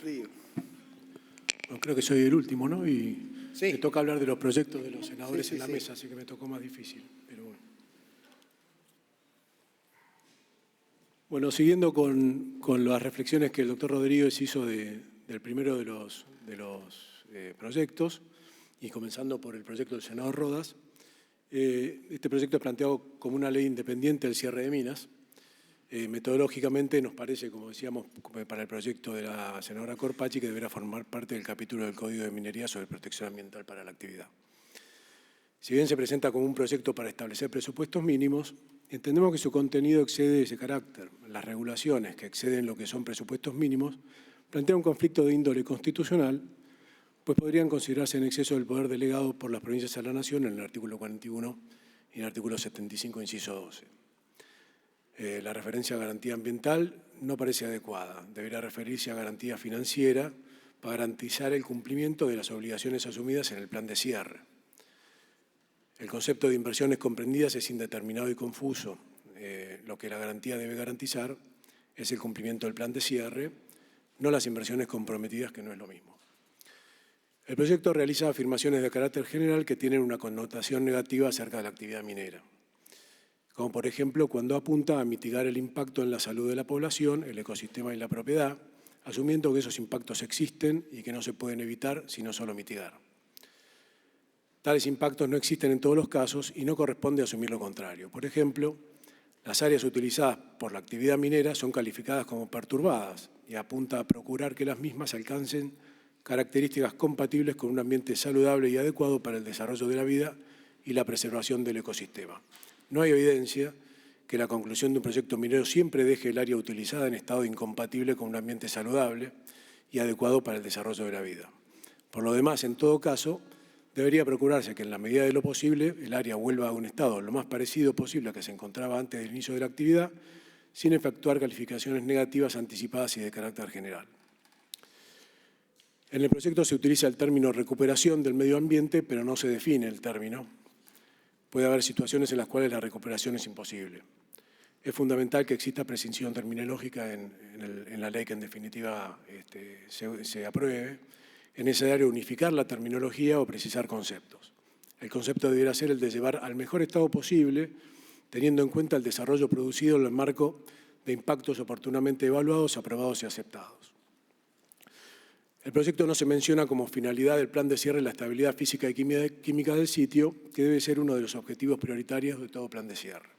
frío. Bueno, creo que soy el último, ¿no? Y Sí. me toca hablar de los proyectos de los senadores Sí, en la sí. mesa, así que me tocó más difícil. Pero bueno. Bueno, siguiendo con las reflexiones que el doctor Rodríguez hizo del primero de los proyectos, y comenzando por el proyecto del senador Rodas, este proyecto es planteado como una ley independiente del cierre de minas. Metodológicamente nos parece, como decíamos, para el proyecto de la senadora Corpacci, que deberá formar parte del capítulo del Código de Minería sobre protección ambiental para la actividad. Si bien se presenta como un proyecto para establecer presupuestos mínimos, entendemos que su contenido excede ese carácter. Las regulaciones que exceden lo que son presupuestos mínimos plantean un conflicto de índole constitucional, pues podrían considerarse en exceso del poder delegado por las provincias a la Nación en el artículo 41 y en el artículo 75, inciso 12. La referencia a garantía ambiental no parece adecuada. Deberá referirse a garantía financiera para garantizar el cumplimiento de las obligaciones asumidas en el plan de cierre. El concepto de inversiones comprendidas es indeterminado y confuso. Lo que la garantía debe garantizar es el cumplimiento del plan de cierre, no las inversiones comprometidas, que no es lo mismo. El proyecto realiza afirmaciones de carácter general que tienen una connotación negativa acerca de la actividad minera, como por ejemplo cuando apunta a mitigar el impacto en la salud de la población, el ecosistema y la propiedad, asumiendo que esos impactos existen y que no se pueden evitar, sino solo mitigar. Tales impactos no existen en todos los casos y no corresponde asumir lo contrario. Por ejemplo, las áreas utilizadas por la actividad minera son calificadas como perturbadas y apunta a procurar que las mismas alcancen características compatibles con un ambiente saludable y adecuado para el desarrollo de la vida y la preservación del ecosistema. No hay evidencia que la conclusión de un proyecto minero siempre deje el área utilizada en estado incompatible con un ambiente saludable y adecuado para el desarrollo de la vida. Por lo demás, en todo caso, debería procurarse que en la medida de lo posible el área vuelva a un estado lo más parecido posible a que se encontraba antes del inicio de la actividad, sin efectuar calificaciones negativas anticipadas y de carácter general. En el proyecto se utiliza el término recuperación del medio ambiente, pero no se define el término. Puede haber situaciones en las cuales la recuperación es imposible. Es fundamental que exista precisión terminológica en la ley que en definitiva se apruebe. Es necesario unificar la terminología o precisar conceptos. El concepto deberá ser el de llevar al mejor estado posible, teniendo en cuenta el desarrollo producido en el marco de impactos oportunamente evaluados, aprobados y aceptados. El proyecto no se menciona como finalidad del plan de cierre la estabilidad física y química del sitio, que debe ser uno de los objetivos prioritarios de todo plan de cierre.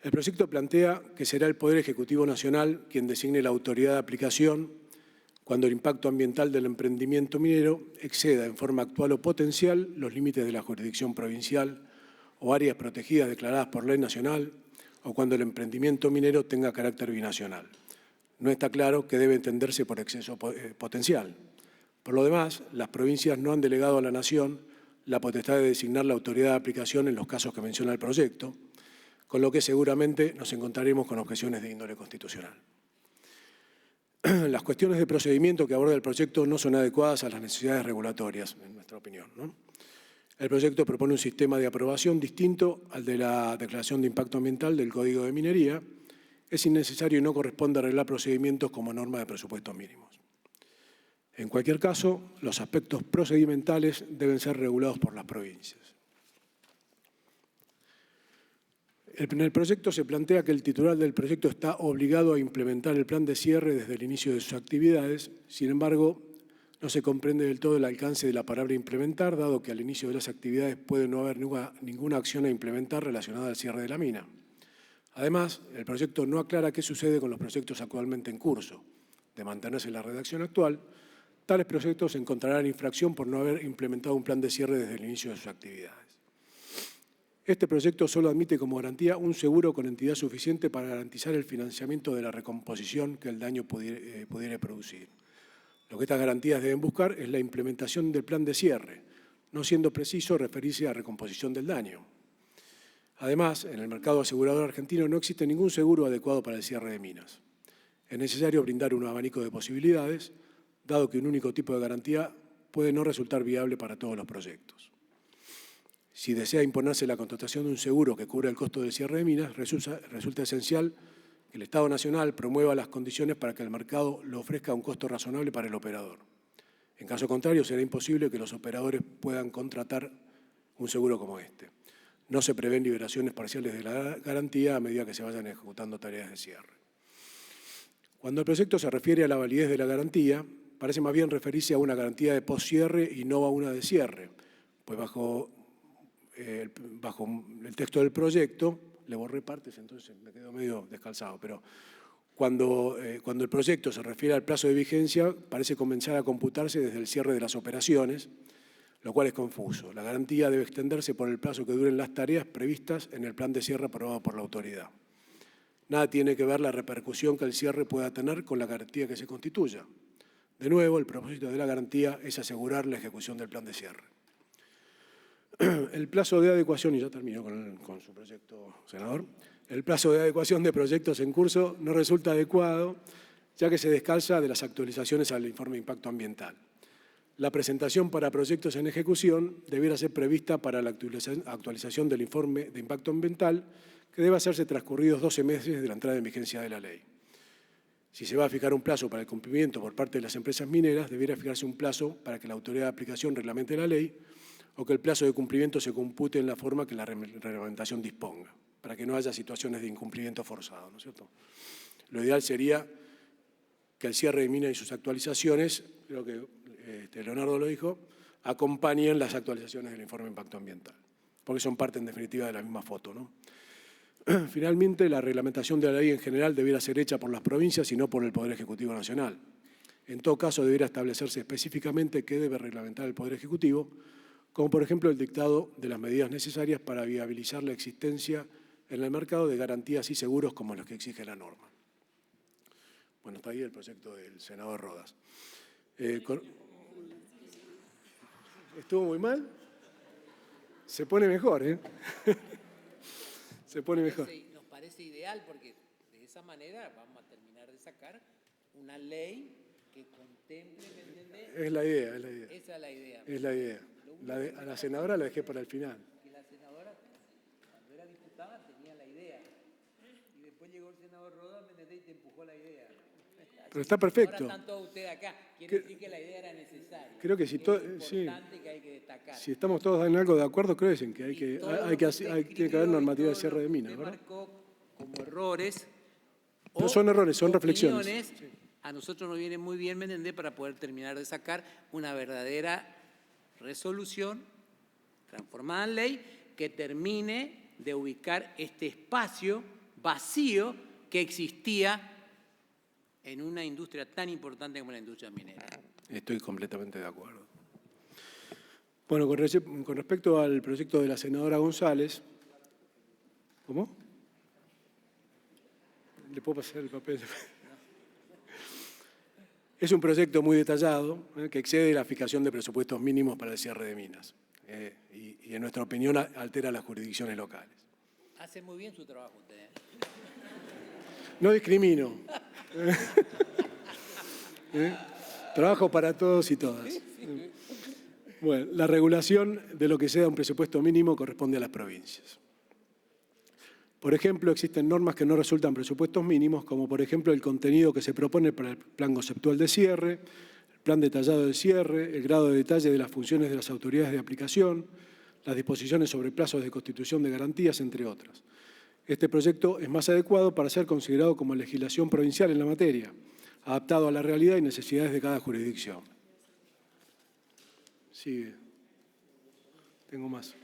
El proyecto plantea que será el Poder Ejecutivo Nacional quien designe la autoridad de aplicación cuando el impacto ambiental del emprendimiento minero exceda en forma actual o potencial los límites de la jurisdicción provincial o áreas protegidas declaradas por ley nacional, o cuando el emprendimiento minero tenga carácter binacional. No está claro que debe entenderse por exceso potencial. Por lo demás, las provincias no han delegado a la Nación la potestad de designar la autoridad de aplicación en los casos que menciona el proyecto, con lo que seguramente nos encontraremos con objeciones de índole constitucional. Las cuestiones de procedimiento que aborda el proyecto no son adecuadas a las necesidades regulatorias, en nuestra opinión, ¿no? El proyecto propone un sistema de aprobación distinto al de la Declaración de Impacto Ambiental del Código de Minería. Es innecesario y no corresponde arreglar procedimientos como norma de presupuestos mínimos. En cualquier caso, los aspectos procedimentales deben ser regulados por las provincias. En el proyecto se plantea que el titular del proyecto está obligado a implementar el plan de cierre desde el inicio de sus actividades. Sin embargo, no se comprende del todo el alcance de la palabra implementar, dado que al inicio de las actividades puede no haber ninguna acción a implementar relacionada al cierre de la mina. Además, el proyecto no aclara qué sucede con los proyectos actualmente en curso. De mantenerse la redacción actual, tales proyectos encontrarán infracción por no haber implementado un plan de cierre desde el inicio de sus actividades. Este proyecto solo admite como garantía un seguro con entidad suficiente para garantizar el financiamiento de la recomposición que el daño pudiera producir. Lo que estas garantías deben buscar es la implementación del plan de cierre, no siendo preciso referirse a recomposición del daño. Además, en el mercado asegurador argentino no existe ningún seguro adecuado para el cierre de minas. Es necesario brindar un abanico de posibilidades, dado que un único tipo de garantía puede no resultar viable para todos los proyectos. Si desea imponerse la contratación de un seguro que cubra el costo del cierre de minas, resulta esencial que el Estado Nacional promueva las condiciones para que el mercado lo ofrezca a un costo razonable para el operador. En caso contrario, será imposible que los operadores puedan contratar un seguro como este. No se prevén liberaciones parciales de la garantía a medida que se vayan ejecutando tareas de cierre. Cuando el proyecto se refiere a la validez de la garantía, parece más bien referirse a una garantía de poscierre y no a una de cierre, pues bajo el texto del proyecto, le borré partes, entonces me quedo medio descalzado, pero cuando el proyecto se refiere al plazo de vigencia, parece comenzar a computarse desde el cierre de las operaciones, lo cual es confuso. La garantía debe extenderse por el plazo que duren las tareas previstas en el plan de cierre aprobado por la autoridad. Nada tiene que ver la repercusión que el cierre pueda tener con la garantía que se constituya. De nuevo, el propósito de la garantía es asegurar la ejecución del plan de cierre. El plazo de adecuación, y ya termino con su proyecto, senador, el plazo de adecuación de proyectos en curso no resulta adecuado, ya que se descalza de las actualizaciones al informe de impacto ambiental. La presentación para proyectos en ejecución debiera ser prevista para la actualización del informe de impacto ambiental, que debe hacerse transcurridos 12 meses de la entrada en vigencia de la ley. Si se va a fijar un plazo para el cumplimiento por parte de las empresas mineras, debiera fijarse un plazo para que la autoridad de aplicación reglamente la ley o que el plazo de cumplimiento se compute en la forma que la reglamentación disponga, para que no haya situaciones de incumplimiento forzado, ¿no es cierto? Lo ideal sería que el cierre de mina y sus actualizaciones, creo que Leonardo lo dijo, acompañen las actualizaciones del informe de impacto ambiental, porque son parte en definitiva de la misma foto, ¿no? Finalmente, la reglamentación de la ley en general debiera ser hecha por las provincias y no por el Poder Ejecutivo Nacional. En todo caso, debiera establecerse específicamente qué debe reglamentar el Poder Ejecutivo, como por ejemplo el dictado de las medidas necesarias para viabilizar la existencia en el mercado de garantías y seguros como los que exige la norma. Bueno, está ahí el proyecto del senador Rodas. ¿Estuvo muy mal? Se pone mejor, ¿eh? Se pone mejor. Nos parece ideal porque de esa manera vamos a terminar de sacar una ley que contemple, ¿me entiendes? Es la idea, es la idea. Esa es la idea. Es la idea. A la senadora la dejé para el final. Que la senadora, cuando era diputada, tenía la idea. Y después llegó el senador Rodas, ¿me entendés? Y te empujó la idea. Pero está perfecto. Ahora están todos ustedes acá. Quiere decir que la idea era necesaria. Creo que si es importante que hay que destacar. Si estamos todos en algo de acuerdo, creo que tiene que haber normativa de cierre de minas, ¿verdad? Marcó como errores. No son errores, son reflexiones. Sí. A nosotros nos viene muy bien, ¿me entendés? Para poder terminar de sacar una verdadera resolución transformada en ley que termine de ubicar este espacio vacío que existía en una industria tan importante como la industria minera. Estoy completamente de acuerdo. Bueno, con respecto al proyecto de la senadora González, ¿cómo? ¿Le puedo pasar el papel? Es un proyecto muy detallado que excede la fijación de presupuestos mínimos para el cierre de minas y en nuestra opinión altera las jurisdicciones locales. Hace muy bien su trabajo usted. No discrimino. Trabajo para todos y todas. Bueno, la regulación de lo que sea un presupuesto mínimo corresponde a las provincias. Por ejemplo, existen normas que no resultan presupuestos mínimos, como por ejemplo el contenido que se propone para el plan conceptual de cierre, el plan detallado de cierre, el grado de detalle de las funciones de las autoridades de aplicación, las disposiciones sobre plazos de constitución de garantías, entre otras. Este proyecto es más adecuado para ser considerado como legislación provincial en la materia, adaptado a la realidad y necesidades de cada jurisdicción. Sigue. Tengo más.